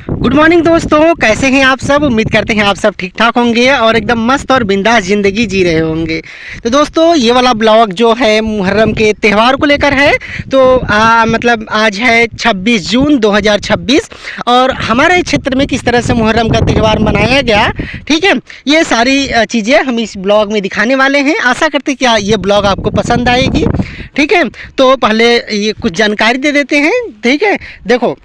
Good morning दोस्तों, कैसे हैं आप सब। उम्मीद करते हैं आप सब ठीक ठाक होंगे और एकदम मस्त और बिंदास ज़िंदगी जी रहे होंगे। तो दोस्तों ये वाला ब्लॉग जो है मुहर्रम के त्यौहार को लेकर है। तो मतलब आज है 26 जून 2026 और हमारे क्षेत्र में किस तरह से मुहर्रम का त्यौहार मनाया गया, ठीक है, ये सारी चीज़ें हम इस ब्लॉग में दिखाने वाले हैं। आशा करते हैं कि ये ब्लॉग आपको पसंद आएगी, ठीक है। तो पहले ये कुछ जानकारी दे देते हैं, ठीक है। देखो,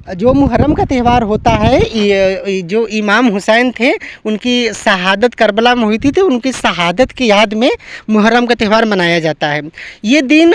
जो मुहर्रम का त्यौहार होता है, ये जो इमाम हुसैन थे उनकी शहादत करबला में हुई थी, तो उनकी शहादत की याद में मुहर्रम का त्यौहार मनाया जाता है। ये दिन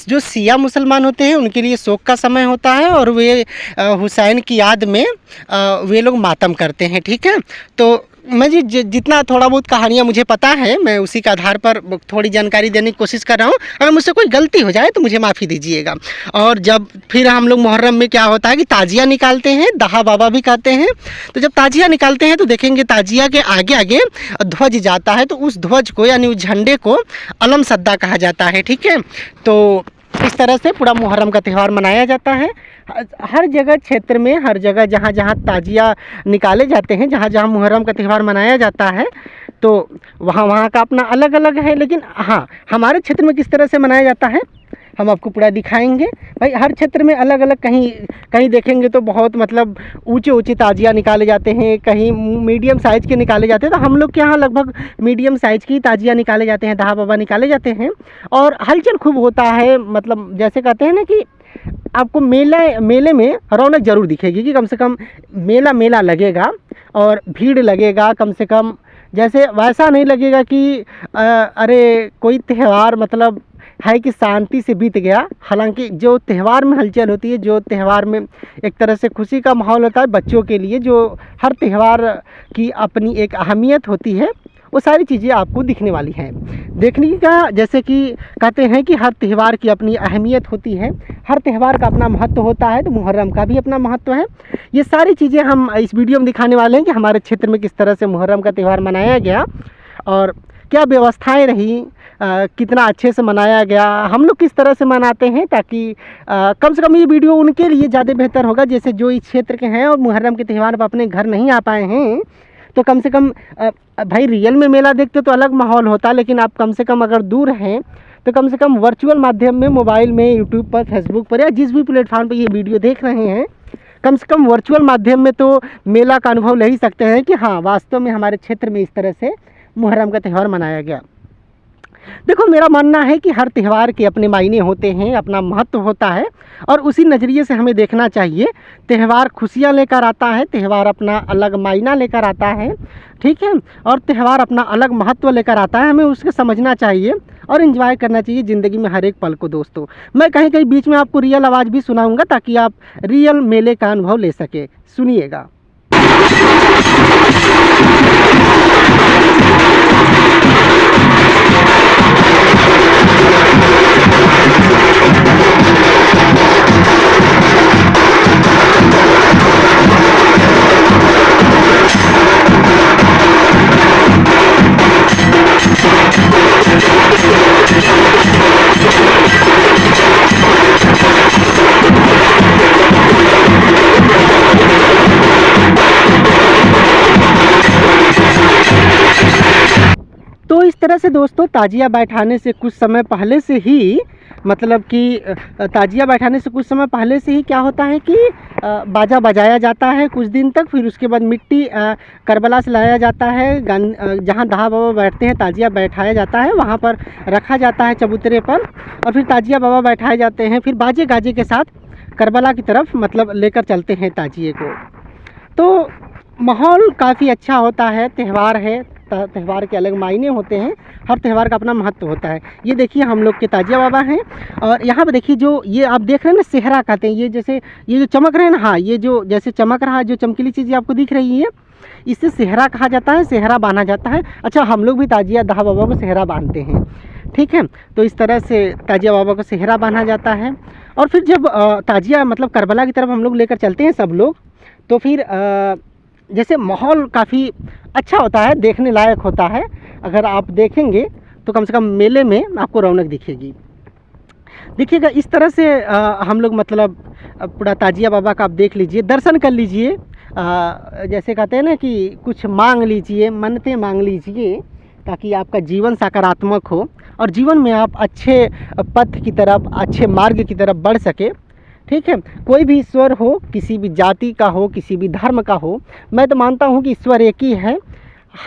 जो शिया मुसलमान होते हैं उनके लिए शोक का समय होता है और वे हुसैन की याद में वे लोग मातम करते हैं, ठीक है। तो मैं जितना थोड़ा बहुत कहानियाँ मुझे पता है मैं उसी के आधार पर थोड़ी जानकारी देने की कोशिश कर रहा हूँ। अगर मुझसे कोई गलती हो जाए तो मुझे माफ़ी दीजिएगा। और जब फिर हम लोग मुहर्रम में क्या होता है कि ताजिया निकालते हैं, दहा बाबा भी कहते हैं। तो जब ताजिया निकालते हैं तो देखेंगे ताजिया के आगे आगे ध्वज जाता है, तो उस ध्वज को यानी उस झंडे को अलम सद्दा कहा जाता है, ठीक है। तो इस तरह से पूरा मुहर्रम का त्यौहार मनाया जाता है। हर जगह क्षेत्र में, हर जगह जहाँ जहाँ ताजिया निकाले जाते हैं, जहाँ जहाँ मुहर्रम का त्यौहार मनाया जाता है, तो वहाँ वहाँ का अपना अलग अलग है। लेकिन हाँ, हमारे क्षेत्र में किस तरह से मनाया जाता है हम आपको पूरा दिखाएंगे। भाई हर क्षेत्र में अलग अलग, कहीं कहीं देखेंगे तो बहुत मतलब ऊंचे ऊंचे ताजिया निकाले जाते हैं, कहीं मीडियम साइज़ के निकाले जाते हैं। तो हम लोग के यहाँ लगभग मीडियम साइज़ की ताजिया निकाले जाते हैं, दहा बाबा निकाले जाते हैं और हलचल खूब होता है। मतलब जैसे कहते हैं ना कि आपको मेले में रौनक ज़रूर दिखेगी कि कम से कम मेला मेला लगेगा और भीड़ लगेगा कम से कम। जैसे वैसा नहीं लगेगा कि अरे कोई त्यौहार मतलब है कि शांति से बीत गया। हालांकि जो त्यौहार में हलचल होती है, जो त्यौहार में एक तरह से खुशी का माहौल होता है बच्चों के लिए, जो हर त्यौहार की अपनी एक अहमियत होती है, वो सारी चीज़ें आपको दिखने वाली हैं, देखने का। जैसे कि कहते हैं कि हर त्यौहार की अपनी अहमियत होती है, हर त्यौहार का अपना महत्व होता है, तो मुहर्रम का भी अपना महत्व है। ये सारी चीज़ें हम इस वीडियो में दिखाने वाले हैं कि हमारे क्षेत्र में किस तरह से मुहर्रम का त्यौहार मनाया गया और क्या व्यवस्थाएं रही, कितना अच्छे से मनाया गया, हम लोग किस तरह से मनाते हैं, ताकि कम से कम ये वीडियो उनके लिए ज़्यादा बेहतर होगा जैसे जो इस क्षेत्र के हैं और मुहर्रम के त्यौहार पर अपने घर नहीं आ पाए हैं। तो कम से कम भाई रियल में मेला देखते तो अलग माहौल होता, लेकिन आप कम से कम अगर दूर हैं तो कम से कम वर्चुअल माध्यम में, मोबाइल में, यूट्यूब पर, फेसबुक पर या जिस भी प्लेटफॉर्म पर ये वीडियो देख रहे हैं, कम से कम वर्चुअल माध्यम में तो मेला का अनुभव ले ही सकते हैं कि हाँ वास्तव में हमारे क्षेत्र में इस तरह से मुहर्रम का त्यौहार मनाया गया। देखो, मेरा मानना है कि हर त्यौहार के अपने मायने होते हैं, अपना महत्व होता है और उसी नज़रिए से हमें देखना चाहिए। त्यौहार खुशियाँ लेकर आता है, त्यौहार अपना अलग मायना लेकर आता है, ठीक है, और त्यौहार अपना अलग महत्व लेकर आता है। हमें उसको समझना चाहिए और एंजॉय करना चाहिए ज़िंदगी में हर एक पल को। दोस्तों, मैं कहीं कहीं बीच में आपको रियल आवाज़ भी सुनाऊँगा ताकि आप रियल मेले का अनुभव ले सके। सुनिएगा। तो इस तरह से दोस्तों ताजिया बैठाने से कुछ समय पहले से ही, मतलब कि ताजिया बैठाने से कुछ समय पहले से ही क्या होता है कि बाजा बजाया जाता है कुछ दिन तक। फिर उसके बाद मिट्टी करबला से लाया जाता है, जहाँ दहा बाबा बैठते हैं ताजिया बैठाया जाता है, वहाँ पर रखा जाता है चबूतरे पर और फिर ताजिया बाबा बैठाए जाते हैं। फिर बाजे गाजे के साथ करबला की तरफ मतलब लेकर चलते हैं ताजिए को। तो माहौल काफ़ी अच्छा होता है। त्यौहार है, त्यौहार के अलग मायने होते हैं, हर त्यौहार का अपना महत्व होता है। ये देखिए हम लोग के ताजिया बाबा हैं और यहाँ पर देखिए जो ये आप देख रहे हैं ना, सेहरा कहते हैं। ये जैसे ये जो चमक रहे हैं ना, हाँ, ये जो जैसे चमक रहा है, जो चमकीली चीज़ आपको दिख रही है, इससे सेहरा कहा जाता है, सेहरा बांधा जाता है। अच्छा, हम लोग भी ताजिया दहा बाबा को सेहरा बांधते हैं, ठीक है। तो इस तरह से ताजिया बाबा को सेहरा बांधा जाता है और फिर जब ताजिया मतलब करबला की तरफ हम लोग लेकर चलते हैं सब लोग, तो फिर जैसे माहौल काफ़ी अच्छा होता है, देखने लायक होता है। अगर आप देखेंगे तो कम से कम मेले में आपको रौनक दिखेगी। देखिएगा इस तरह से हम लोग मतलब पूरा ताजिया बाबा का आप देख लीजिए, दर्शन कर लीजिए। जैसे कहते हैं ना कि कुछ मांग लीजिए, मन्नतें मांग लीजिए, ताकि आपका जीवन सकारात्मक हो और जीवन में आप अच्छे पथ की तरफ, अच्छे मार्ग की तरफ बढ़ सके। ठीक है, कोई भी ईश्वर हो, किसी भी जाति का हो, किसी भी धर्म का हो, मैं तो मानता हूँ कि ईश्वर एक ही है।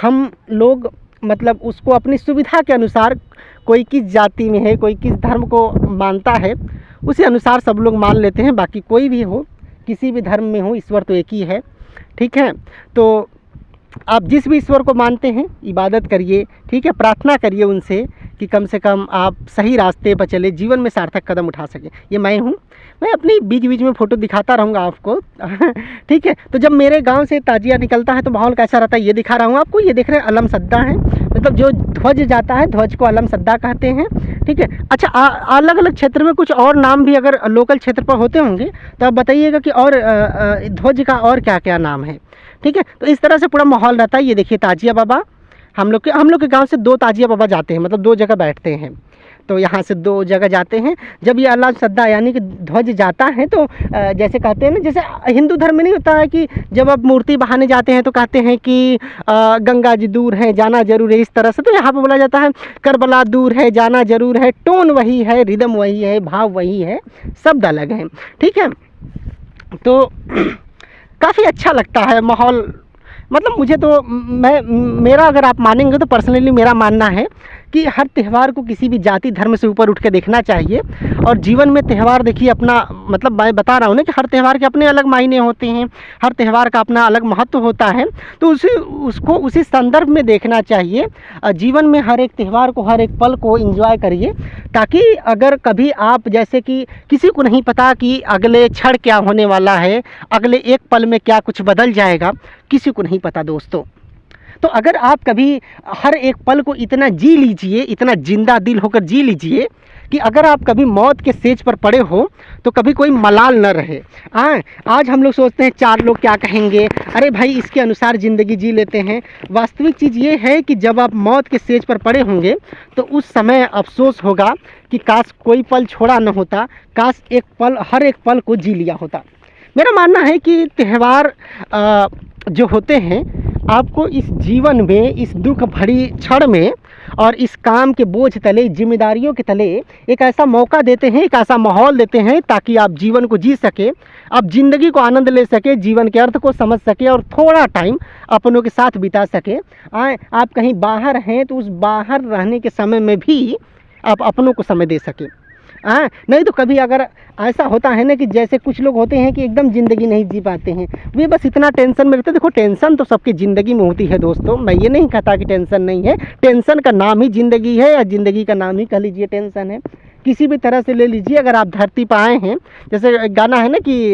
हम लोग मतलब उसको अपनी सुविधा के अनुसार, कोई किस जाति में है, कोई किस धर्म को मानता है, उसी अनुसार सब लोग मान लेते हैं। बाकी कोई भी हो, किसी भी धर्म में हो, ईश्वर तो एक ही है। ठीक है, तो आप जिस भी ईश्वर को मानते हैं इबादत करिए। ठीक है, प्रार्थना करिए उनसे कि कम से कम आप सही रास्ते पर चले, जीवन में सार्थक कदम उठा सकें। ये मैं हूँ, मैं अपनी बीच बीच में फ़ोटो दिखाता रहूँगा आपको। ठीक है, तो जब मेरे गांव से ताजिया निकलता है तो माहौल कैसा रहता है ये दिखा रहा हूँ आपको। ये देख रहे हैं अलम सद्दा है, मतलब जो ध्वज जाता है, ध्वज को अलम सद्दा कहते हैं। ठीक है, अच्छा अलग अलग क्षेत्र में कुछ और नाम भी अगर लोकल क्षेत्र पर होते होंगे तो आप बताइएगा कि और ध्वज का और क्या क्या नाम है। ठीक है, तो इस तरह से पूरा माहौल रहता है। ये देखिए ताजिया बाबा, हम लोग के गांव से 2 ताजिया बाबा जाते हैं, मतलब 2 जगह बैठते हैं। तो यहाँ से 2 जगह जाते हैं। जब ये अलम सद्दा यानी कि ध्वज जाता है तो जैसे कहते हैं ना, जैसे हिंदू धर्म में नहीं होता है कि जब आप मूर्ति बहाने जाते हैं तो कहते हैं कि गंगा जी दूर है, जाना जरूर है, इस तरह से। तो यहाँ पे बोला जाता है करबला दूर है, जाना जरूर है। टोन वही है, रिदम वही है, भाव वही है, शब्द अलग हैं। ठीक है, तो काफ़ी अच्छा लगता है माहौल। मतलब मुझे तो मेरा अगर आप मानेंगे तो पर्सनली मेरा मानना है कि हर त्यौहार को किसी भी जाति धर्म से ऊपर उठ के देखना चाहिए। और जीवन में त्यौहार देखिए अपना, मतलब मैं बता रहा हूँ ना कि हर त्यौहार के अपने अलग मायने होते हैं, हर त्यौहार का अपना अलग महत्व होता है। तो उसको उसी संदर्भ में देखना चाहिए। जीवन में हर एक त्यौहार को, हर एक पल को एंजॉय करिए, ताकि अगर कभी आप, जैसे कि किसी को नहीं पता कि अगले क्षण क्या होने वाला है, अगले एक पल में क्या कुछ बदल जाएगा, किसी को नहीं पता दोस्तों। तो अगर आप कभी हर एक पल को इतना जी लीजिए, इतना जिंदा दिल होकर जी लीजिए कि अगर आप कभी मौत के सेज पर पड़े हो तो कभी कोई मलाल न रहे। आज हम लोग सोचते हैं 4 लोग क्या कहेंगे, अरे भाई इसके अनुसार ज़िंदगी जी लेते हैं। वास्तविक चीज़ ये है कि जब आप मौत के सेज पर पड़े होंगे तो उस समय अफसोस होगा कि काश कोई पल छोड़ा न होता, काश एक पल, हर एक पल को जी लिया होता। मेरा मानना है कि त्यौहार जो होते हैं आपको इस जीवन में, इस दुख भरी क्षण में और इस काम के बोझ तले, जिम्मेदारियों के तले एक ऐसा मौका देते हैं, एक ऐसा माहौल देते हैं ताकि आप जीवन को जी सके, आप ज़िंदगी को आनंद ले सके, जीवन के अर्थ को समझ सके और थोड़ा टाइम अपनों के साथ बिता सके। आप कहीं बाहर हैं तो उस बाहर रहने के समय में भी आप अपनों को समय दे सके। नहीं तो कभी अगर ऐसा होता है ना कि जैसे कुछ लोग होते हैं कि एकदम ज़िंदगी नहीं जी पाते हैं, वे बस इतना टेंशन में रहते हैं। देखो टेंशन तो सबकी ज़िंदगी में होती है दोस्तों, मैं ये नहीं कहता कि टेंशन नहीं है। टेंशन का नाम ही ज़िंदगी है, या ज़िंदगी का नाम ही कह लीजिए टेंशन है। किसी भी तरह से ले लीजिए। अगर आप धरती पर आए हैं, जैसे एक गाना है ना कि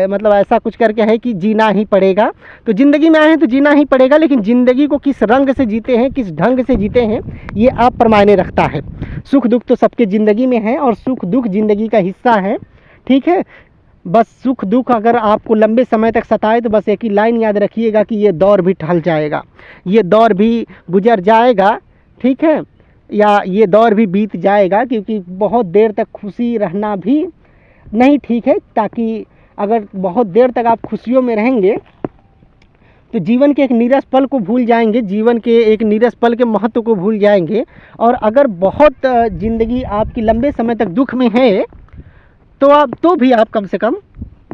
मतलब ऐसा कुछ करके है कि जीना ही पड़ेगा, तो ज़िंदगी में आए हैं तो जीना ही पड़ेगा, लेकिन ज़िंदगी को किस रंग से जीते हैं, किस ढंग से जीते हैं, ये आप पर मायने रखता है। सुख दुख तो सबके ज़िंदगी में है और सुख दुख ज़िंदगी का हिस्सा है। ठीक है, बस सुख दुख अगर आपको लंबे समय तक सताए तो बस एक ही लाइन याद रखिएगा कि ये दौर भी टल जाएगा, ये दौर भी गुजर जाएगा। ठीक है, या ये दौर भी बीत जाएगा, क्योंकि बहुत देर तक खुशी रहना भी नहीं ठीक है। ताकि अगर बहुत देर तक आप खुशियों में रहेंगे तो जीवन के एक नीरस पल को भूल जाएंगे, जीवन के एक नीरस पल के महत्व को भूल जाएंगे। और अगर बहुत ज़िंदगी आपकी लंबे समय तक दुख में है तो भी आप कम से कम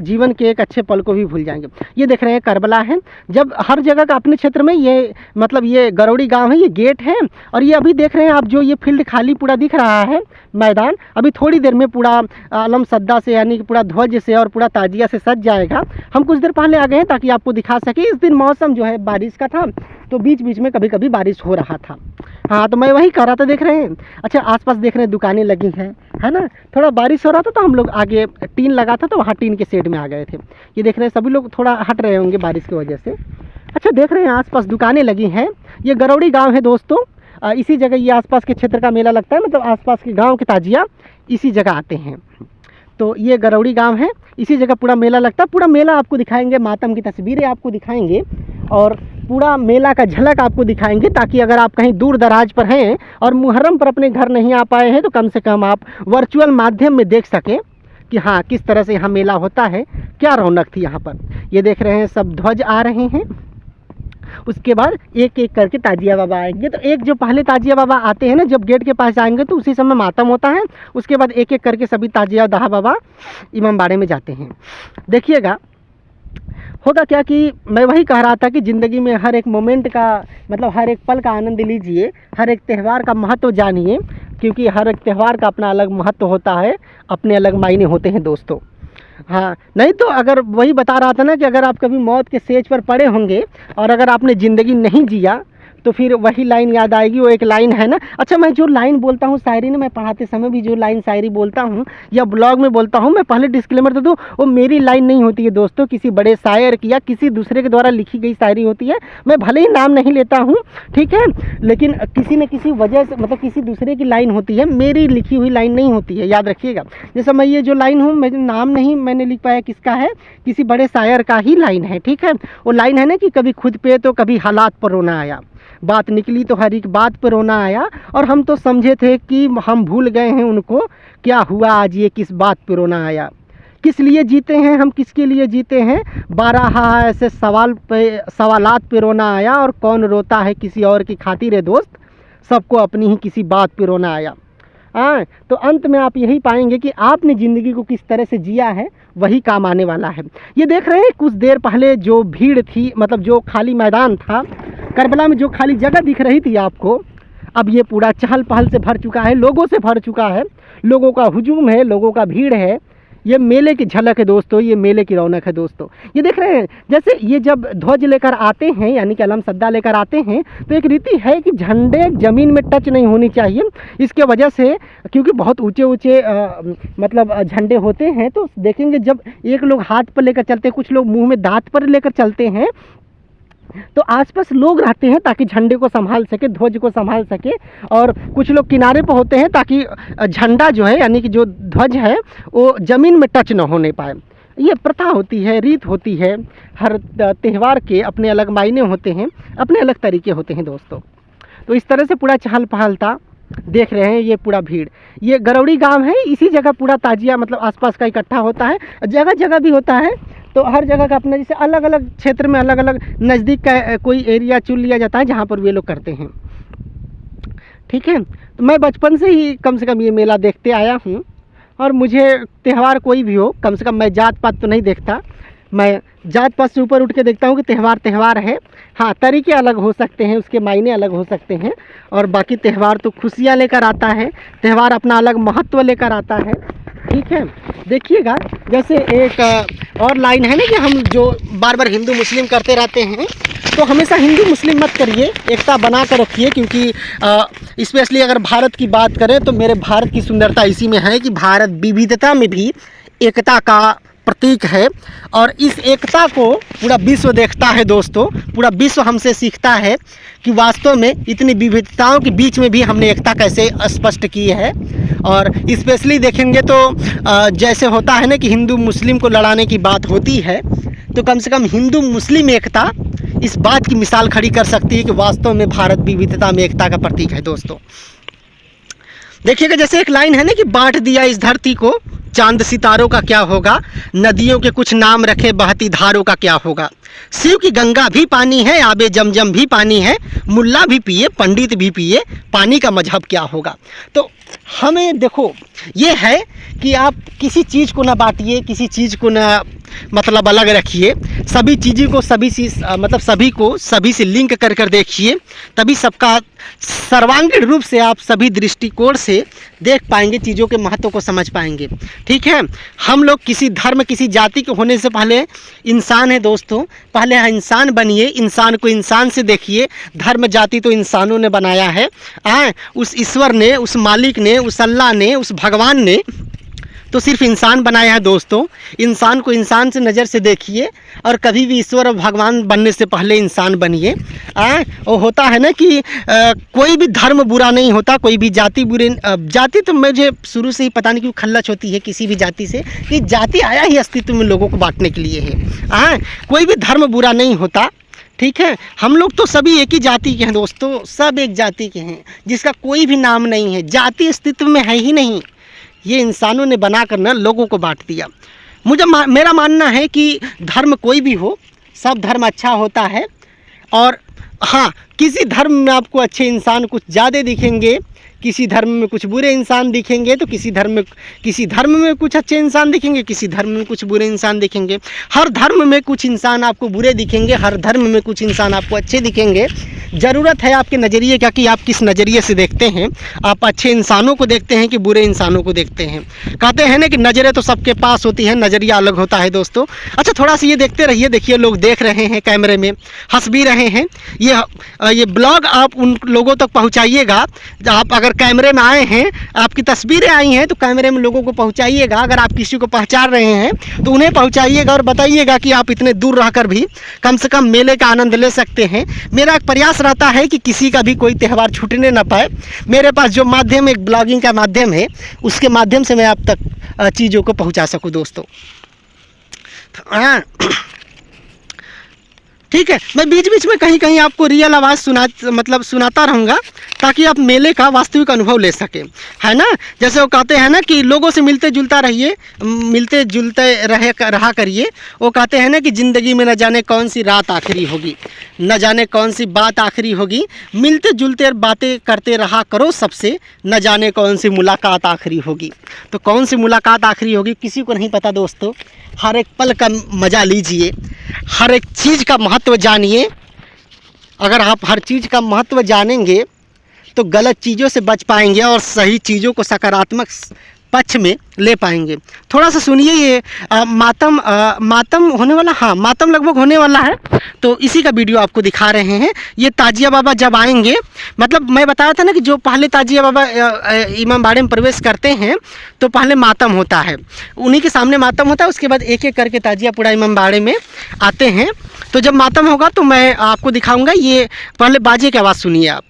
जीवन के एक अच्छे पल को भी भूल जाएंगे। ये देख रहे हैं करबला है, जब हर जगह का अपने क्षेत्र में ये मतलब ये गरौड़ी गांव है, ये गेट है। और ये अभी देख रहे हैं आप जो ये फील्ड खाली पूरा दिख रहा है मैदान, अभी थोड़ी देर में पूरा अलम सद्दा से यानी कि पूरा ध्वज से और पूरा ताजिया से सज जाएगा। हम कुछ देर पहले आ गए हैं ताकि आपको दिखा सके। इस दिन मौसम जो है बारिश का था, तो बीच बीच में कभी कभी बारिश हो रहा था। हाँ, तो मैं वही कह रहा था, देख रहे हैं। अच्छा, आसपास देख रहे हैं दुकानें लगी हैं, है ना। थोड़ा बारिश हो रहा था तो हम लोग आगे टीन लगा था तो वहाँ टीन के शेड में आ गए थे। ये देख रहे हैं सभी लोग थोड़ा हट रहे होंगे बारिश की वजह से। अच्छा, देख रहे हैं आसपास दुकानें लगी हैं। ये गरौड़ी गांव है दोस्तों, इसी जगह ये आसपास के क्षेत्र का मेला लगता है, मतलब आसपास के गाँव के ताजिया इसी जगह आते हैं। तो ये गरौड़ी गांव है, इसी जगह पूरा मेला लगता है। पूरा मेला आपको दिखाएंगे, मातम की तस्वीरें आपको दिखाएंगे और पूरा मेला का झलक आपको दिखाएंगे, ताकि अगर आप कहीं दूर दराज पर हैं और मुहर्रम पर अपने घर नहीं आ पाए हैं तो कम से कम आप वर्चुअल माध्यम में देख सकें। कि हाँ किस तरह से यहाँ मेला होता है, क्या रौनक थी यहाँ पर। ये देख रहे हैं सब ध्वज आ रहे हैं। उसके बाद एक एक करके ताजिया बाबा आएंगे। तो एक जो पहले ताजिया बाबा आते हैं ना, जब गेट के पास आएंगे तो उसी समय मातम होता है। उसके बाद एक एक करके सभी ताजिया दहा बाबा इमामबाड़े में जाते हैं। देखिएगा होगा क्या कि मैं वही कह रहा था कि ज़िंदगी में हर एक मोमेंट का मतलब हर एक पल का आनंद लीजिए, हर एक त्यौहार का महत्व जानिए, क्योंकि हर एक त्यौहार का अपना अलग महत्व होता है, अपने अलग मायने होते हैं दोस्तों। हाँ, नहीं तो अगर वही बता रहा था ना कि अगर आप कभी मौत के सेज पर पड़े होंगे और अगर आपने ज़िंदगी नहीं जिया तो फिर वही लाइन याद आएगी। वो एक लाइन है ना, अच्छा मैं जो लाइन बोलता हूँ शायरी ना, मैं पढ़ाते समय भी जो लाइन शायरी बोलता हूँ या ब्लॉग में बोलता हूँ, मैं पहले डिस्क्लेमर दे दूँ, वो मेरी लाइन नहीं होती है दोस्तों, किसी बड़े शायर की या किसी दूसरे के द्वारा लिखी गई शायरी होती है। मैं भले ही नाम नहीं लेता हूँ, ठीक है, लेकिन किसी न किसी वजह से मतलब किसी दूसरे की लाइन होती है, मेरी लिखी हुई लाइन नहीं होती है, याद रखिएगा। जैसे मैं ये जो लाइन हूँ, मेरे नाम नहीं मैंने लिख पाया किसका है, किसी बड़े शायर का ही लाइन है, ठीक है। वो लाइन है ना कि कभी खुद पे तो कभी हालात पर रोना आया, बात निकली तो हर एक बात पर रोना आया, और हम तो समझे थे कि हम भूल गए हैं उनको, क्या हुआ आज ये किस बात पर रोना आया। किस लिए जीते हैं हम, किसके लिए जीते हैं, बारहा ऐसे सवालात पे रोना आया, और कौन रोता है किसी और की खातिर है दोस्त, सबको अपनी ही किसी बात पे रोना आया। हाँ, तो अंत में आप यही पाएंगे कि आपने ज़िंदगी को किस तरह से जिया है वही काम आने वाला है। ये देख रहे हैं कुछ देर पहले जो भीड़ थी, मतलब जो खाली मैदान था करबला में, जो खाली जगह दिख रही थी आपको, अब ये पूरा चहल पहल से भर चुका है, लोगों से भर चुका है, लोगों का हुजूम है, लोगों का भीड़ है। ये मेले की झलक है दोस्तों, ये मेले की रौनक है दोस्तों। ये देख रहे हैं जैसे ये जब ध्वज लेकर आते हैं यानी कि अलम सद्दा लेकर आते हैं, तो एक रीति है कि झंडे ज़मीन में टच नहीं होनी चाहिए। इसके वजह से क्योंकि बहुत ऊंचे ऊंचे मतलब झंडे होते हैं, तो देखेंगे जब एक लोग हाथ पर लेकर चलते हैं, कुछ लोग मुंह में दांत पर लेकर चलते हैं, तो आसपास लोग रहते हैं ताकि झंडे को संभाल सके, ध्वज को संभाल सके, और कुछ लोग किनारे पर होते हैं ताकि झंडा जो है यानी कि जो ध्वज है वो ज़मीन में टच न होने पाए। ये प्रथा होती है, रीत होती है, हर त्यौहार के अपने अलग मायने होते हैं, अपने अलग तरीके होते हैं दोस्तों। तो इस तरह से पूरा चहल पहल था, देख रहे हैं ये पूरा भीड़। ये गरौड़ी गांव है, इसी जगह पूरा ताजिया मतलब आसपास का इकट्ठा होता है, जगह जगह भी होता है, तो हर जगह का अपना जैसे अलग अलग क्षेत्र में अलग अलग नज़दीक का कोई एरिया चुन लिया जाता है जहाँ पर वे लोग करते हैं, ठीक है। तो मैं बचपन से ही कम से कम ये मेला देखते आया हूँ, और मुझे त्यौहार कोई भी हो, कम से कम मैं जात पात तो नहीं देखता, मैं जात पात से ऊपर उठ के देखता हूँ कि त्यौहार त्यौहार है। हाँ, तरीके अलग हो सकते हैं, उसके मायने अलग हो सकते हैं, और बाकी त्यौहार तो खुशियाँ लेकर आता है, त्यौहार अपना अलग महत्व लेकर आता है, ठीक है। देखिएगा जैसे एक और लाइन है ना कि हम जो बार बार हिंदू मुस्लिम करते रहते हैं, तो हमेशा हिंदू मुस्लिम मत करिए, एकता बना कर रखिए, क्योंकि स्पेशली अगर भारत की बात करें तो मेरे भारत की सुंदरता इसी में है कि भारत विविधता में भी एकता का प्रतीक है, और इस एकता को पूरा विश्व देखता है दोस्तों। पूरा विश्व हमसे सीखता है कि वास्तव में इतनी विविधताओं के बीच में भी हमने एकता कैसे स्पष्ट की है। और स्पेशली देखेंगे तो जैसे होता है ना कि हिंदू मुस्लिम को लड़ाने की बात होती है, तो कम से कम हिंदू मुस्लिम एकता इस बात की मिसाल खड़ी कर सकती है कि वास्तव में भारत विविधता में एकता का प्रतीक है दोस्तों। देखिएगा जैसे एक लाइन है ना कि बांट दिया इस धरती को, चांद सितारों का क्या होगा, नदियों के कुछ नाम रखे बहती धारों का क्या होगा, शिव की गंगा भी पानी है, आबे जमजम भी पानी है, मुल्ला भी पिए पंडित भी पिए, पानी का मजहब क्या होगा। तो हमें देखो ये है कि आप किसी चीज़ को ना बांटिए, किसी चीज़ को ना मतलब अलग रखिए, सभी चीज़ों को सभी को सभी से लिंक कर कर देखिए, तभी सबका सर्वांगीण रूप से आप सभी दृष्टिकोण से देख पाएंगे, चीज़ों के महत्व को समझ पाएंगे, ठीक है। हम लोग किसी धर्म किसी जाति के होने से पहले इंसान है दोस्तों, पहले इंसान बनिए, इंसान को इंसान से देखिए। धर्म जाति तो इंसानों ने बनाया है, उस ईश्वर ने, उस मालिक ने, उस अल्लाह ने, उस भगवान ने तो सिर्फ इंसान बनाया है दोस्तों। इंसान को इंसान से नज़र से देखिए, और कभी भी ईश्वर और भगवान बनने से पहले इंसान बनिए। वो होता है ना कि कोई भी धर्म बुरा नहीं होता, कोई भी जाति जाति तो मुझे शुरू से ही पता नहीं क्यों खल्लच होती है किसी भी जाति से, कि जाति आया ही अस्तित्व में लोगों को बांटने के लिए है। कोई भी धर्म बुरा नहीं होता, ठीक है। हम लोग तो सभी एक ही जाति के हैं दोस्तों, सब एक जाति के हैं, जिसका कोई भी नाम नहीं है, जाति अस्तित्व में है ही नहीं, ये इंसानों ने बनाकर ना लोगों को बांट दिया। मेरा मानना है कि धर्म कोई भी हो, सब धर्म अच्छा होता है। और हाँ, किसी धर्म में आपको अच्छे इंसान कुछ ज़्यादा दिखेंगे, किसी धर्म में कुछ बुरे इंसान दिखेंगे, तो किसी धर्म में कुछ अच्छे इंसान दिखेंगे, किसी धर्म में कुछ बुरे इंसान दिखेंगे। हर धर्म में कुछ इंसान आपको बुरे दिखेंगे, हर धर्म में कुछ इंसान आपको अच्छे दिखेंगे। ज़रूरत है आपके नज़रिए का कि आप किस नज़रिए से देखते हैं। आप अच्छे इंसानों को देखते हैं कि बुरे इंसानों को देखते हैं। कहते हैं ना कि नज़रें तो सबके पास होती हैं, नज़रिया अलग होता है दोस्तों। अच्छा, थोड़ा सा ये देखते रहिए। देखिए, लोग देख रहे हैं कैमरे में, हंस भी रहे हैं। ये ब्लॉग आप उन लोगों तक पहुँचाइएगा। आप अगर कैमरे में आए हैं, आपकी तस्वीरें आई हैं, तो कैमरे में लोगों को पहुँचाइएगा। अगर आप किसी को पहचान रहे हैं तो उन्हें पहुँचाइएगा और बताइएगा कि आप इतने दूर रहकर भी कम से कम मेले का आनंद ले सकते हैं। मेरा एक प्रयास रहता है कि किसी का भी कोई त्यौहार छूटने ना पाए। मेरे पास जो माध्यम, एक ब्लॉगिंग का माध्यम है, उसके माध्यम से मैं आप तक चीज़ों को पहुंचा सकूं दोस्तों। ठीक है, मैं बीच बीच में कहीं कहीं आपको रियल आवाज़ सुनाता रहूँगा, ताकि आप मेले का वास्तविक अनुभव ले सकें, है ना। जैसे वो कहते हैं ना कि लोगों से मिलते जुलते रहा करिए। वो कहते हैं ना कि ज़िंदगी में न जाने कौन सी रात आखिरी होगी, न जाने कौन सी बात आखिरी होगी। मिलते जुलते बातें करते रहा करो सबसे, न जाने कौन सी मुलाकात आखिरी होगी। तो कौन सी मुलाकात आखिरी होगी किसी को नहीं पता दोस्तों। हर एक पल का मज़ा लीजिए, हर एक चीज़ का महत्व जानिए। अगर आप हर चीज़ का महत्व जानेंगे तो गलत चीज़ों से बच पाएंगे और सही चीज़ों को सकारात्मक पक्ष में ले पाएंगे। थोड़ा सा सुनिए, ये मातम होने वाला, हाँ मातम लगभग होने वाला है, तो इसी का वीडियो आपको दिखा रहे हैं। ये ताजिया बाबा जब आएंगे, मतलब मैं बताया था ना कि जो पहले ताजिया बाबा इमामबाड़े में प्रवेश करते हैं तो पहले मातम होता है, उन्हीं के सामने मातम होता है। उसके बाद एक एक करके ताजिया पूरा इमामबाड़े में आते हैं। तो जब मातम होगा तो मैं आपको दिखाऊँगा। ये पहले बाजे की आवाज़ सुनिए आप।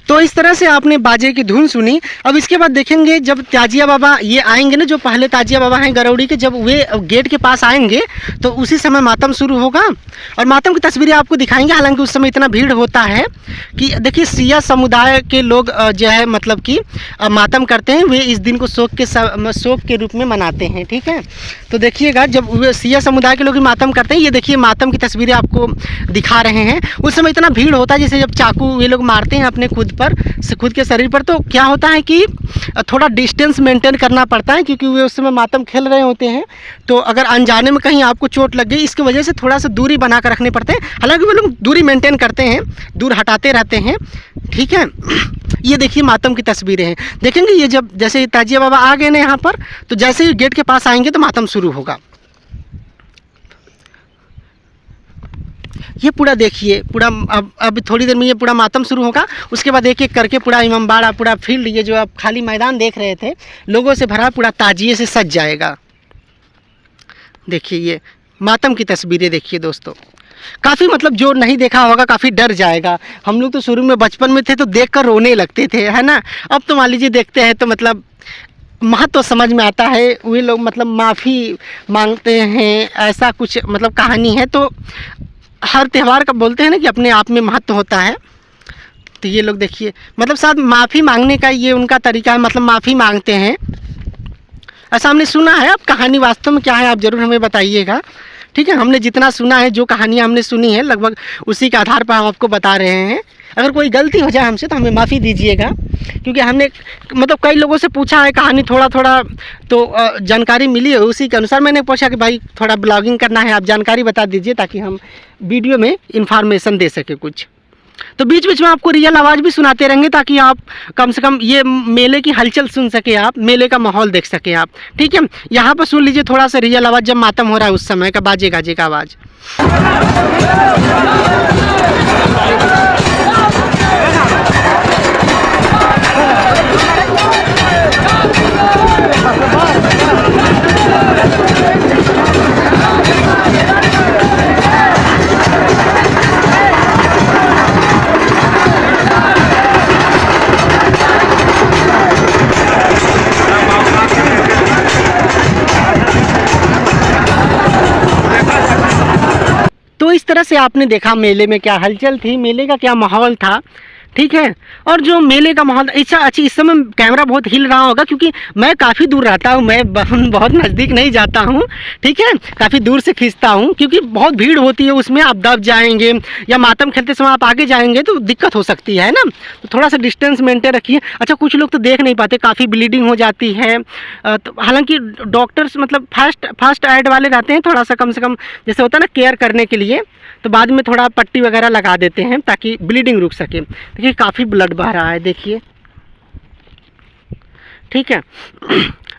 तो इस तरह से आपने बाजे की धुन सुनी। अब इसके बाद देखेंगे जब ताजिया बाबा ये आएंगे ना, जो पहले ताजिया बाबा हैं गरौड़ी के, जब वे गेट के पास आएंगे तो उसी समय मातम शुरू होगा और मातम की तस्वीरें आपको दिखाएंगे। हालांकि उस समय इतना भीड़ होता है कि देखिए, सिया समुदाय के लोग जो है मतलब कि मातम करते हैं, वे इस दिन को शोक के रूप में मनाते हैं। ठीक है, तो देखिएगा जब वे सिया समुदाय के लोग मातम करते हैं, ये देखिए मातम की तस्वीरें आपको दिखा रहे हैं। उस समय इतना भीड़ होता है, जैसे जब चाकू वे लोग मारते हैं अपने खुद के शरीर पर, तो क्या होता है कि थोड़ा डिस्टेंस मेंटेन करना पड़ता है, क्योंकि वे उस समय मातम खेल रहे होते हैं। तो अगर अनजाने में कहीं आपको चोट लग गई, इसकी वजह से थोड़ा सा दूरी बना कर रखने पड़ते हैं। हालांकि वे लोग दूरी मेंटेन करते हैं, दूर हटाते रहते हैं। ठीक है, ये देखिए मातम की तस्वीरें हैं। देखेंगे ये जब जैसे ताजिया बाबा आ गए ना यहाँ पर, तो जैसे ही गेट के पास आएंगे तो मातम शुरू होगा। ये पूरा देखिए, पूरा अब थोड़ी देर में ये पूरा मातम शुरू होगा। उसके बाद एक एक करके पूरा इमामबाड़ा, पूरा फील्ड, ये जो आप खाली मैदान देख रहे थे लोगों से भरा, पूरा ताजिए से सज जाएगा। देखिए ये मातम की तस्वीरें देखिए दोस्तों। काफ़ी मतलब जो नहीं देखा होगा काफ़ी डर जाएगा। हम लोग तो शुरू में बचपन में थे तो देखकर रोने लगते थे, है ना। अब तो मान लीजिए देखते हैं तो मतलब महत्व तो समझ में आता है। वे लोग मतलब माफ़ी मांगते हैं, ऐसा कुछ मतलब कहानी है। तो हर त्यौहार का बोलते हैं ना कि अपने आप में महत्व होता है। तो ये लोग देखिए, मतलब शायद माफ़ी मांगने का ये उनका तरीका है, मतलब माफ़ी मांगते हैं, ऐसा हमने सुना है। अब कहानी वास्तव में क्या है आप ज़रूर हमें बताइएगा। ठीक है, हमने जितना सुना है, जो कहानियाँ हमने सुनी है, लगभग उसी के आधार पर हम आपको बता रहे हैं। अगर कोई गलती हो जाए हमसे तो हमें माफ़ी दीजिएगा, क्योंकि हमने मतलब कई लोगों से पूछा है कहानी, थोड़ा थोड़ा तो जानकारी मिली है, उसी के अनुसार मैंने पूछा कि भाई थोड़ा ब्लॉगिंग करना है, आप जानकारी बता दीजिए ताकि हम वीडियो में इंफॉर्मेशन दे सके कुछ। तो बीच बीच में आपको रियल आवाज़ भी सुनाते रहेंगे ताकि आप कम से कम ये मेले की हलचल सुन सके, आप मेले का माहौल देख सके आप। ठीक है, यहाँ पर सुन लीजिए थोड़ा सा रियल आवाज़ जब मातम हो रहा है उस समय का बाजे गाजे का आवाज़। तो इस तरह से आपने देखा मेले में क्या हलचल थी, मेले का क्या माहौल था। ठीक है, और जो मेले का माहौल अच्छा इस समय कैमरा बहुत हिल रहा होगा क्योंकि मैं काफ़ी दूर रहता हूँ, मैं बहुत नज़दीक नहीं जाता हूँ। ठीक है, काफ़ी दूर से खींचता हूँ क्योंकि बहुत भीड़ होती है उसमें, आप दब जाएंगे या मातम खेलते समय आप आगे जाएंगे तो दिक्कत हो सकती है ना, तो थोड़ा सा डिस्टेंस मेंटेन रखिए। अच्छा, कुछ लोग तो देख नहीं पाते, काफ़ी ब्लीडिंग हो जाती है, तो हालांकि डॉक्टर्स मतलब फर्स्ट एड वाले रहते हैं, थोड़ा सा कम से कम जैसे होता है ना केयर करने के लिए, तो बाद में थोड़ा पट्टी वगैरह लगा देते हैं ताकि ब्लीडिंग रुक सके। देखिए काफ़ी ब्लड बह रहा है, देखिए। ठीक है,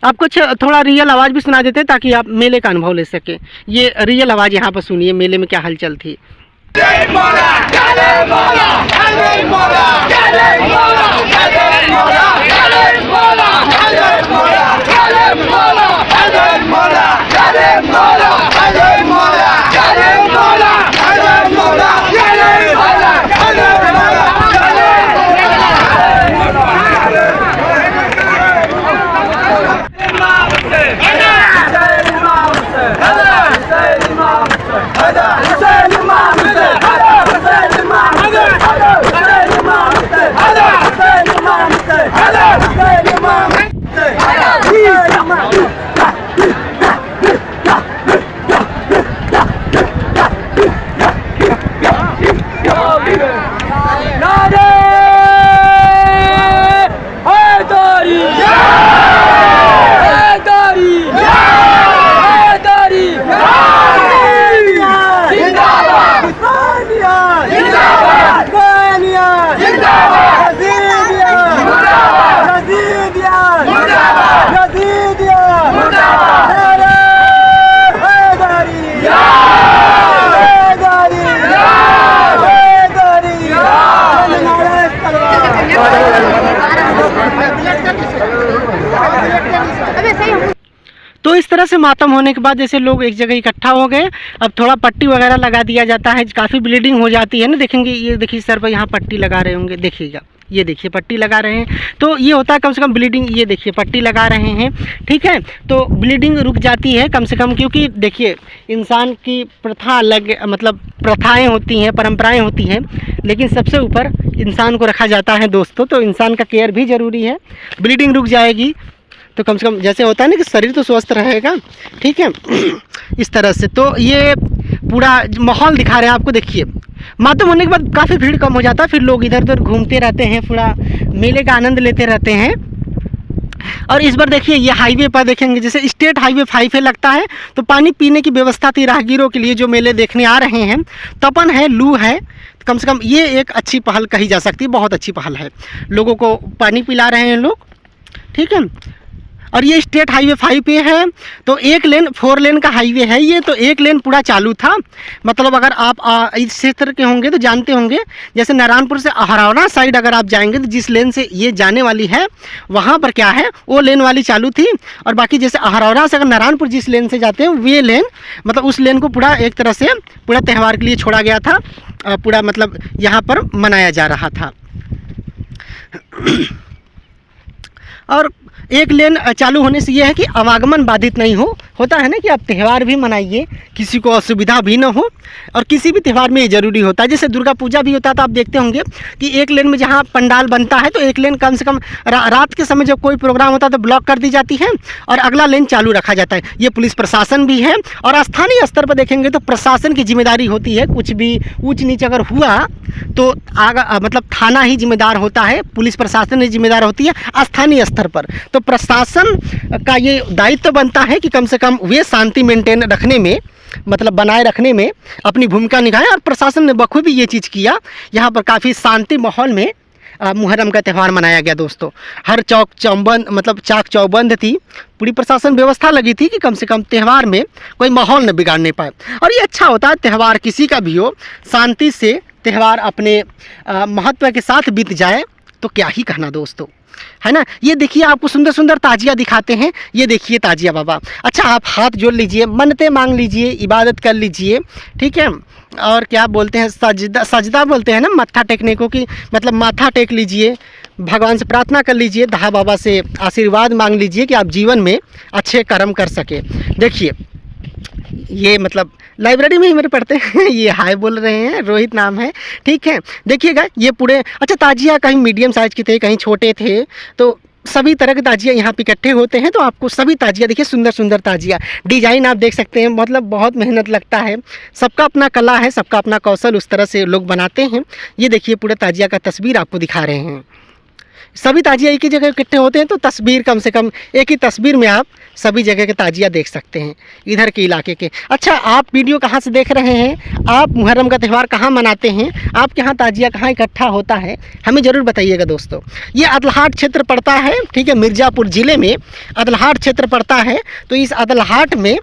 आपको थोड़ा रियल आवाज़ भी सुना देते हैं ताकि आप मेले का अनुभव ले सके। ये रियल आवाज़ यहाँ पर सुनिए, मेले में क्या हलचल थी। तो इस तरह से मातम होने के बाद जैसे लोग एक जगह इकट्ठा हो गए, अब थोड़ा पट्टी वगैरह लगा दिया जाता है, काफ़ी ब्लीडिंग हो जाती है ना, देखेंगे ये देखिए सर पर यहाँ पट्टी लगा रहे होंगे, देखिएगा ये देखिए पट्टी लगा रहे हैं, तो ये होता है कम से कम ब्लीडिंग, ये देखिए पट्टी लगा रहे हैं। ठीक है, तो ब्लीडिंग रुक जाती है कम से कम, क्योंकि देखिए इंसान की प्रथा अलग, मतलब प्रथाएं होती हैं, परंपराएं होती हैं, लेकिन सबसे ऊपर इंसान को रखा जाता है दोस्तों, तो इंसान का केयर भी ज़रूरी है। ब्लीडिंग रुक जाएगी तो कम से कम जैसे होता है ना कि शरीर तो स्वस्थ रहेगा। ठीक है, इस तरह से तो ये पूरा माहौल दिखा रहे हैं आपको। देखिए मातम होने के बाद काफ़ी भीड़ कम हो जाता है, फिर लोग इधर उधर घूमते रहते हैं, पूरा मेले का आनंद लेते रहते हैं। और इस बार देखिए ये हाईवे पर देखेंगे, जैसे स्टेट हाईवे 5 लगता है, तो पानी पीने की व्यवस्था थी राहगीरों के लिए जो मेले देखने आ रहे हैं। तपन है, लू है, कम से कम ये एक अच्छी पहल कही जा सकती है, बहुत अच्छी पहल है, लोगों को पानी पिला रहे हैं लोग। ठीक है, और ये स्टेट हाईवे 5 पे है, तो 4 लेन का हाईवे है ये, तो 1 लेन पूरा चालू था। मतलब अगर आप इस क्षेत्र के होंगे तो जानते होंगे, जैसे नारायणपुर से अहरौरा साइड अगर आप जाएंगे तो जिस लेन से ये जाने वाली है वहाँ पर क्या है, वो लेन वाली चालू थी। और बाकी जैसे अहरौरा से अगर नारायणपुर जिस लेन से जाते हैं वे लेन, मतलब उस लेन को पूरा एक तरह से पूरा त्यौहार के लिए छोड़ा गया था, पूरा मतलब यहाँ पर मनाया जा रहा था। और 1 लेन चालू होने से यह है कि आवागमन बाधित नहीं होता है ना, कि आप त्यौहार भी मनाइए, किसी को असुविधा भी ना हो। और किसी भी त्यौहार में ये ज़रूरी होता है, जैसे दुर्गा पूजा भी होता है तो आप देखते होंगे कि 1 लेन में जहाँ पंडाल बनता है तो 1 लेन कम से कम रात के समय जब कोई प्रोग्राम होता है तो ब्लॉक कर दी जाती है और अगला लेन चालू रखा जाता है। ये पुलिस प्रशासन भी है, और स्थानीय स्तर पर देखेंगे तो प्रशासन की जिम्मेदारी होती है, कुछ भी ऊँच नीच अगर हुआ तो मतलब थाना ही जिम्मेदार होता है, पुलिस प्रशासन ही जिम्मेदार होती है स्थानीय स्तर पर। तो प्रशासन का ये दायित्व बनता है कि कम से कम वे शांति मेंटेन रखने में, मतलब बनाए रखने में अपनी भूमिका निभाएं। और प्रशासन ने बखूबी ये चीज़ किया। यहाँ पर काफ़ी शांति माहौल में मुहर्रम का त्यौहार मनाया गया दोस्तों। हर चौक चौबंद, मतलब चाक चौबंद थी, पूरी प्रशासन व्यवस्था लगी थी कि कम से कम त्यौहार में कोई माहौल न बिगाड़ने पाए। और ये अच्छा होता है, त्यौहार किसी का भी हो, शांति से त्यौहार अपने महत्व के साथ बीत जाए तो क्या ही कहना दोस्तों, है ना। ये देखिए आपको सुंदर सुंदर ताजिया दिखाते हैं। ये देखिए ताजिया बाबा। अच्छा, आप हाथ जोड़ लीजिए, मन्नतें मांग लीजिए, इबादत कर लीजिए, ठीक है। और क्या बोलते हैं, सजदा बोलते हैं ना मत्था टेकने को, कि मतलब माथा टेक लीजिए, भगवान से प्रार्थना कर लीजिए, दहा बाबा से आशीर्वाद मांग लीजिए कि आप जीवन में अच्छे कर्म कर सके। देखिए ये मतलब लाइब्रेरी में ही मेरे पढ़ते हैं, ये हाय बोल रहे हैं, रोहित नाम है, ठीक है। देखिएगा ये पूरे, अच्छा ताजिया कहीं मीडियम साइज़ के थे, कहीं छोटे थे, तो सभी तरह के ताजिया यहाँ पे इकट्ठे होते हैं। तो आपको सभी ताजिया देखिए, सुंदर सुंदर ताजिया, डिजाइन आप देख सकते हैं, मतलब बहुत मेहनत लगता है। सबका अपना कला है, सबका अपना कौशल, उस तरह से लोग बनाते हैं। ये देखिए पूरे ताजिया का तस्वीर आपको दिखा रहे हैं। सभी ताजिया एक ही जगह इकट्ठे होते हैं, तो तस्वीर कम से कम एक ही तस्वीर में आप सभी जगह के ताजिया देख सकते हैं इधर के इलाके के। अच्छा, आप वीडियो कहाँ से देख रहे हैं, आप मुहर्रम का त्यौहार कहाँ मनाते हैं, आपके यहाँ ताजिया कहाँ इकट्ठा होता है, हमें ज़रूर बताइएगा दोस्तों। ये अदलहाट क्षेत्र पड़ता है, ठीक है, मिर्ज़ापुर ज़िले में अदलहाट क्षेत्र पड़ता है। तो इस अदलहाट में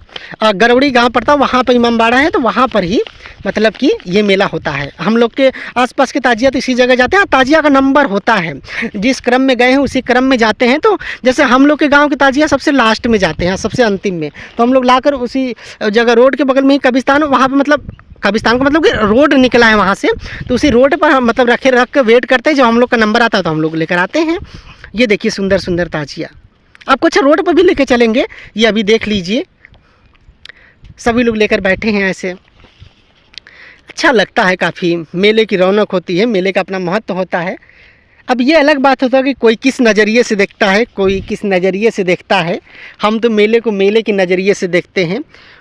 गरौड़ी गाँव पड़ता है, वहाँ पर इमामबाड़ा है, तो वहाँ पर ही मतलब कि ये मेला होता है। हम लोग के आसपास के ताजिया तो इसी जगह जाते हैं। ताजिया का नंबर होता है, जिस क्रम में गए हैं उसी क्रम में जाते हैं। तो जैसे हम लोग के गांव के ताजिया सबसे लास्ट में जाते हैं, सबसे अंतिम में, तो हम लोग लाकर उसी जगह रोड के बगल में ही कब्रिस्तान, वहाँ पे मतलब कब्रिस्तान का मतलब कि रोड निकला है वहाँ से, तो उसी रोड पर हम मतलब रख कर वेट करते हैं, जब हम लोग का नंबर आता है तो हम लोग लेकर आते हैं। ये देखिए सुंदर सुंदर ताजिया, आपको अच्छा रोड पर भी लेकर चलेंगे, ये अभी देख लीजिए, सभी लोग लेकर बैठे हैं ऐसे। अच्छा लगता है, काफ़ी मेले की रौनक होती है, मेले का अपना महत्व होता है। अब ये अलग बात होता है कि कोई किस नज़रिए से देखता है, कोई किस नज़रिए से देखता है। हम तो मेले को मेले के नज़रिए से देखते हैं।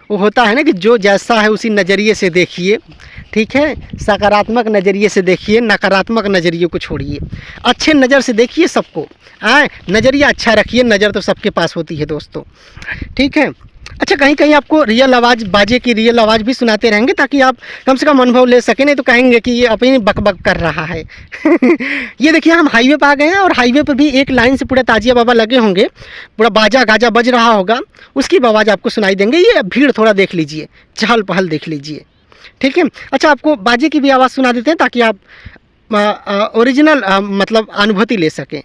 वो होता है ना कि जो जैसा है उसी नज़रिए से देखिए, ठीक है। सकारात्मक नज़रिए से देखिए, नकारात्मक नज़रिए को छोड़िए, अच्छे नज़र से देखिए सबको। नज़रिया अच्छा रखिए, नज़र तो सबके पास होती है दोस्तों, ठीक है। अच्छा, कहीं कहीं आपको रियल आवाज़, बाजे की रियल आवाज़ भी सुनाते रहेंगे, ताकि आप कम से कम अनुभव ले सकें, नहीं तो कहेंगे कि ये अपनी बक कर रहा है। ये देखिए हम हाईवे पर आ गए हैं, और हाईवे पर भी एक लाइन से पूरा ताजिया बाबा लगे होंगे, पूरा बाजा गाजा बज रहा होगा, उसकी आवाज़ आपको सुनाई देंगे। ये भीड़ थोड़ा देख लीजिए, चहल पहल देख लीजिए, ठीक है। अच्छा, आपको बाजे की भी आवाज़ सुना देते हैं ताकि आप ओरिजिनल मतलब अनुभूति ले सकें।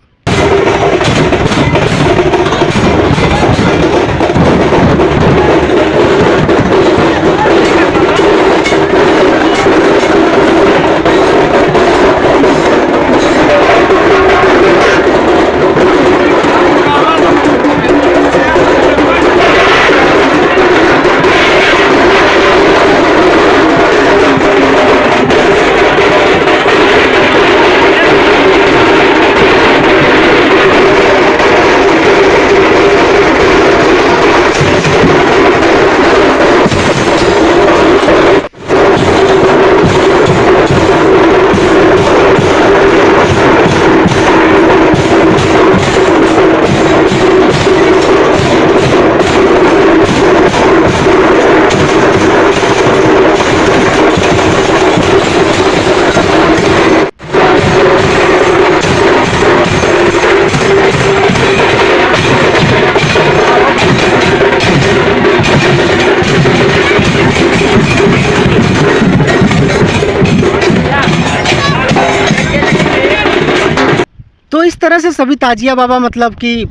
तो इस तरह से सभी ताजिया बाबा मतलब कि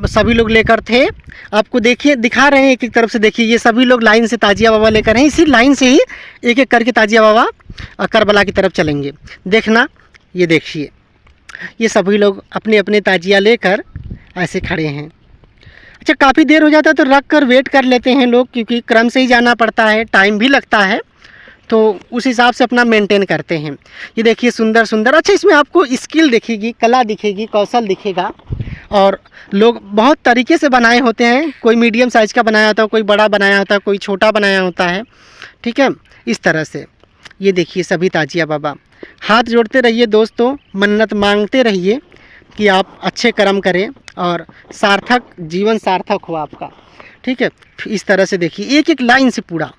सभी लोग लेकर थे। आपको देखिए दिखा रहे हैं, एक एक तरफ से देखिए, ये सभी लोग लाइन से ताजिया बाबा लेकर हैं। इसी लाइन से ही एक एक करके ताजिया बाबा करबला की तरफ चलेंगे। देखना, ये देखिए, ये सभी लोग अपने अपने ताजिया लेकर ऐसे खड़े हैं। अच्छा, काफ़ी देर हो जाता है तो रख कर वेट कर लेते हैं लोग, क्योंकि क्रम से ही जाना पड़ता है, टाइम भी लगता है, तो उस हिसाब से अपना मेंटेन करते हैं। ये देखिए सुंदर सुंदर, अच्छा इसमें आपको स्किल दिखेगी, कला दिखेगी, कौशल दिखेगा। और लोग बहुत तरीके से बनाए होते हैं, कोई मीडियम साइज़ का बनाया होता है, कोई बड़ा बनाया होता है, कोई छोटा बनाया होता है, ठीक है। इस तरह से ये देखिए सभी ताजिया बाबा हाथ जोड़ते रहिए दोस्तों, मन्नत मांगते रहिए कि आप अच्छे कर्म करें और सार्थक जीवन सार्थक हो आपका। ठीक है, इस तरह से देखिए एक एक लाइन से पूरा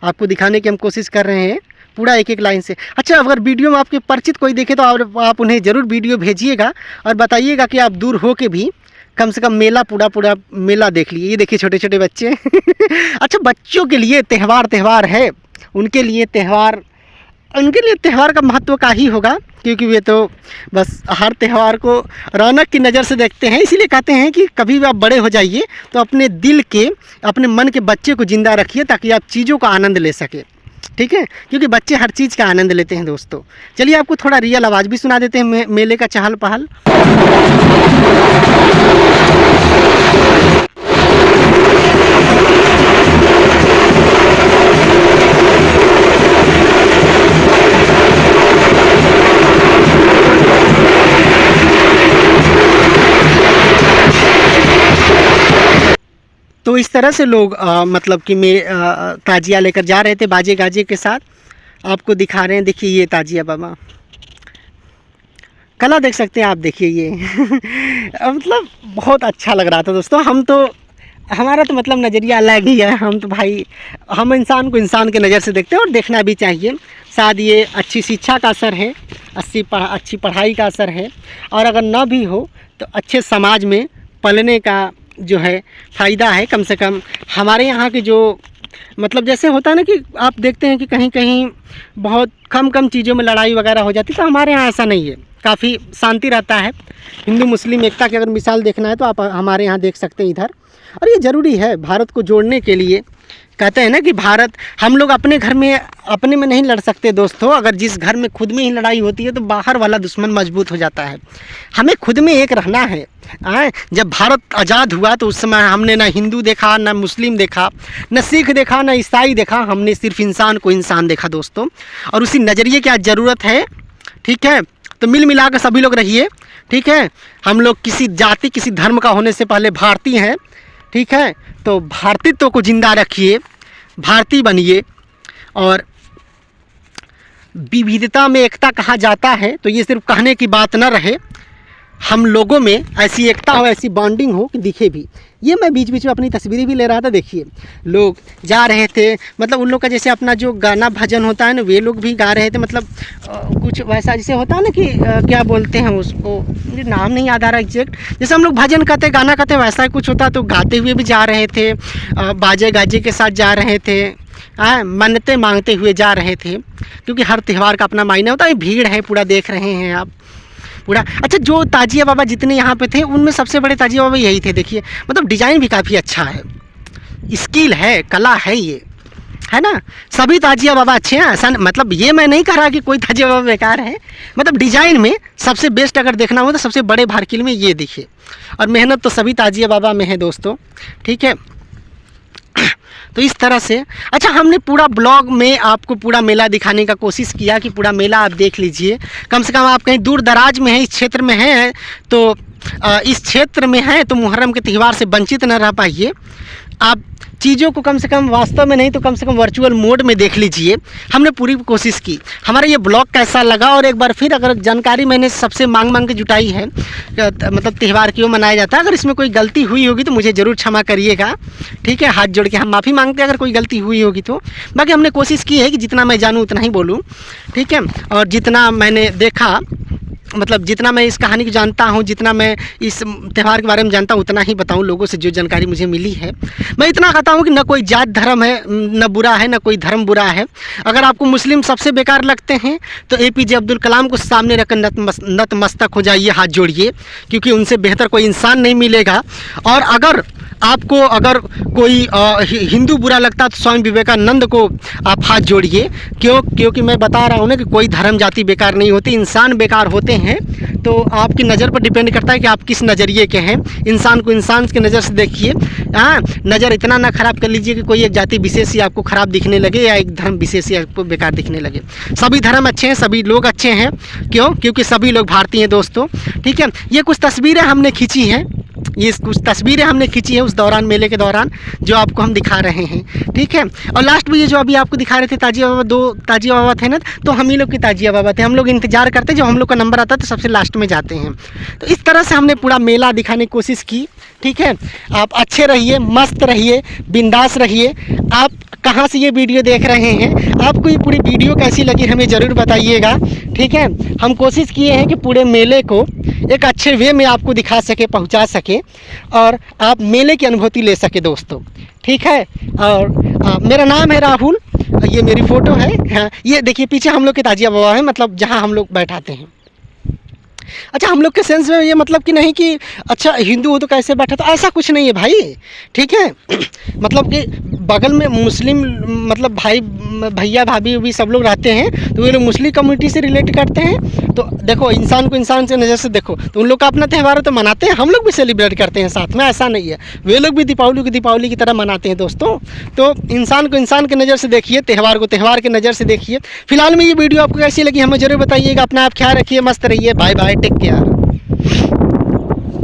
आपको दिखाने की हम कोशिश कर रहे हैं, पूरा एक एक लाइन से। अच्छा, अगर वीडियो में आपके परिचित कोई देखे तो आप उन्हें ज़रूर वीडियो भेजिएगा और बताइएगा कि आप दूर हो के भी कम से कम मेला पूरा मेला देख लिए। ये देखिए छोटे छोटे बच्चे अच्छा, बच्चों के लिए त्यौहार है, उनके लिए त्यौहार का महत्व का ही होगा, क्योंकि वे तो बस हर त्यौहार को रौनक की नज़र से देखते हैं। इसीलिए कहते हैं कि कभी भी आप बड़े हो जाइए तो अपने दिल के, अपने मन के बच्चे को ज़िंदा रखिए ताकि आप चीज़ों का आनंद ले सके। ठीक है, क्योंकि बच्चे हर चीज़ का आनंद लेते हैं दोस्तों। चलिए आपको थोड़ा रियल आवाज़ भी सुना देते हैं मेले का चहल पहल। तो इस तरह से लोग मतलब कि ताजिया लेकर जा रहे थे बाजे गाजे के साथ। आपको दिखा रहे हैं, देखिए ये ताजिया बाबा, कला देख सकते हैं आप, देखिए ये मतलब बहुत अच्छा लग रहा था दोस्तों। हमारा तो मतलब नज़रिया अलग ही है। हम तो भाई, हम इंसान को इंसान के नज़र से देखते हैं और देखना भी चाहिए। शायद ये अच्छी शिक्षा का असर है, अच्छी पढ़ाई का असर है, और अगर ना भी हो तो अच्छे समाज में पलने का जो है फ़ायदा है। कम से कम हमारे यहाँ की जो मतलब जैसे होता है ना कि आप देखते हैं कि कहीं कहीं बहुत कम चीज़ों में लड़ाई वगैरह हो जाती है, तो हमारे यहाँ ऐसा नहीं है, काफ़ी शांति रहता है। हिंदू मुस्लिम एकता की अगर मिसाल देखना है तो आप हमारे यहाँ देख सकते हैं इधर। और ये ज़रूरी है भारत को जोड़ने के लिए। कहते हैं ना कि भारत, हम लोग अपने घर में अपने में नहीं लड़ सकते दोस्तों। अगर जिस घर में खुद में ही लड़ाई होती है तो बाहर वाला दुश्मन मजबूत हो जाता है। हमें खुद में एक रहना है। जब भारत आज़ाद हुआ तो उस समय हमने ना हिंदू देखा, ना मुस्लिम देखा, ना सिख देखा, ना ईसाई देखा, हमने सिर्फ इंसान को इंसान देखा दोस्तों। और उसी नज़रिए की आज ज़रूरत है। ठीक है, तो मिल मिला कर सभी लोग रहिए। ठीक है, हम लोग किसी जाति किसी धर्म का होने से पहले भारतीय हैं। ठीक है, तो भारतीयत्व को जिंदा रखिए, भारतीय बनिए। और विविधता में एकता कहा जाता है, तो ये सिर्फ कहने की बात न रहे, हम लोगों में ऐसी एकता हो, ऐसी बॉन्डिंग हो कि दिखे भी। ये मैं बीच बीच में अपनी तस्वीरें भी ले रहा था। देखिए लोग जा रहे थे, मतलब उन लोग का जैसे अपना जो गाना भजन होता है ना, वे लोग भी गा रहे थे। मतलब कुछ वैसा जैसे होता है ना कि क्या बोलते हैं उसको, मुझे नाम नहीं याद आ रहा एग्जैक्ट। जैसे हम लोग भजन करते, गाना करते, वैसा ही कुछ होता। तो गाते हुए भी जा रहे थे, बाजे गाजे के साथ जा रहे थे, मन्नतें मांगते हुए जा रहे थे, क्योंकि हर त्यौहार का अपना मायने होता है। भीड़ है, पूरा देख रहे हैं आप पूरा। अच्छा, जो ताजिया बाबा जितने यहाँ पे थे उनमें सबसे बड़े ताजिया बाबा यही थे। देखिए मतलब डिज़ाइन भी काफ़ी अच्छा है, स्किल है, कला है, ये है ना। सभी ताजिया बाबा अच्छे हैं, ऐसा मतलब ये मैं नहीं कह रहा कि कोई ताजिया बाबा बेकार है। मतलब डिज़ाइन में सबसे बेस्ट अगर देखना हो तो सबसे बड़े भारकिल में ये देखिए। और मेहनत तो सभी ताजिया बाबा में है दोस्तों। ठीक है, तो इस तरह से। अच्छा, हमने पूरा ब्लॉग में आपको पूरा मेला दिखाने का कोशिश किया कि पूरा मेला आप देख लीजिए। कम से कम आप कहीं दूर दराज में हैं, इस क्षेत्र में हैं, तो इस क्षेत्र में हैं तो मुहर्रम के त्यौहार से वंचित न रह पाइए। आप चीज़ों को कम से कम वास्तव में नहीं तो कम से कम वर्चुअल मोड में देख लीजिए। हमने पूरी कोशिश की। हमारा ये ब्लॉग कैसा लगा, और एक बार फिर अगर जानकारी मैंने सबसे मांग के जुटाई है, मतलब त्यौहार क्यों मनाया जाता है, अगर इसमें कोई गलती हुई होगी तो मुझे ज़रूर क्षमा करिएगा। ठीक है, हाथ जोड़ के हम माफ़ी मांगते हैं अगर कोई गलती हुई होगी तो। बाकी हमने कोशिश की है कि जितना मैं जानूँ उतना ही बोलूँ। ठीक है, और जितना मैंने देखा, मतलब जितना मैं इस कहानी को जानता हूँ, जितना मैं इस त्यौहार के बारे में जानता हूँ, उतना ही बताऊँ लोगों से जो जानकारी मुझे मिली है। मैं इतना कहता हूँ कि न कोई जात धर्म है, न बुरा है, न कोई धर्म बुरा है। अगर आपको मुस्लिम सबसे बेकार लगते हैं तो APJ अब्दुल कलाम को सामने रखकर नतमस्तक हो जाइए, हाथ जोड़िए, क्योंकि उनसे बेहतर कोई इंसान नहीं मिलेगा। और अगर कोई हिंदू बुरा लगता है तो स्वामी विवेकानंद को आप हाथ जोड़िए। क्योंकि मैं बता रहा हूँ ना कि कोई धर्म जाति बेकार नहीं होती, इंसान बेकार होते हैं। तो आपकी नज़र पर डिपेंड करता है कि आप किस नज़रिए के हैं। इंसान को इंसान की नज़र से देखिए। नज़र इतना ना ख़राब कर लीजिए कि कोई एक जाति विशेष ही आपको ख़राब दिखने लगे या एक धर्म विशेष ही आपको बेकार दिखने लगे। सभी धर्म अच्छे हैं, सभी लोग अच्छे हैं। क्योंकि सभी लोग भारतीय हैं दोस्तों। ठीक है, ये कुछ तस्वीरें हमने खींची हैं, ये कुछ तस्वीरें हमने खींची है उस दौरान, मेले के दौरान, जो आपको हम दिखा रहे हैं। ठीक है, और लास्ट में ये जो अभी आपको दिखा रहे थे ताजिया बाबा, 2 ताजिया बाबा थे ना, तो हम ही लोग की ताजिया बाबा थे। हम लोग इंतजार करते, जब हम लोग का नंबर आता तो सबसे लास्ट में जाते हैं। तो इस तरह से हमने पूरा मेला दिखाने की कोशिश की। ठीक है, आप अच्छे रहिए, मस्त रहिए, बिंदास रहिए। आप कहाँ से ये वीडियो देख रहे हैं, आपको ये पूरी वीडियो कैसी लगी हमें ज़रूर बताइएगा। ठीक है, हम कोशिश किए हैं कि पूरे मेले को एक अच्छे वे में आपको दिखा सके, पहुंचा सके, और आप मेले की अनुभूति ले सके दोस्तों। ठीक है, और मेरा नाम है राहुल, ये मेरी फ़ोटो है। हाँ, ये देखिए पीछे हम लोग के ताजिया बाबा है, मतलब जहाँ हम लोग बैठाते हैं। अच्छा, हम लोग के सेंस में ये मतलब कि नहीं कि अच्छा हिंदू हो तो कैसे बैठा, तो ऐसा कुछ नहीं है भाई। ठीक है, मतलब कि बगल में मुस्लिम मतलब भाई भैया भाभी भी सब लोग रहते हैं, तो ये लोग मुस्लिम कम्युनिटी से रिलेट करते हैं। तो देखो, इंसान को इंसान से नज़र से देखो, तो उन लोग का अपना त्यौहार तो मनाते हैं, हम लोग भी सेलिब्रेट करते हैं साथ में, ऐसा नहीं है। वे लोग भी दीपावली की तरह मनाते हैं दोस्तों। तो इंसान को इंसान की नज़र से देखिए, त्यौहार को त्यौहार की नज़र से देखिए। फिलहाल में ये वीडियो आपको कैसी लगी हमें ज़रूर बताइएगा। अपना आप ख्याल रखिए, मस्त रहिए, बाय बाय, टेक केयर।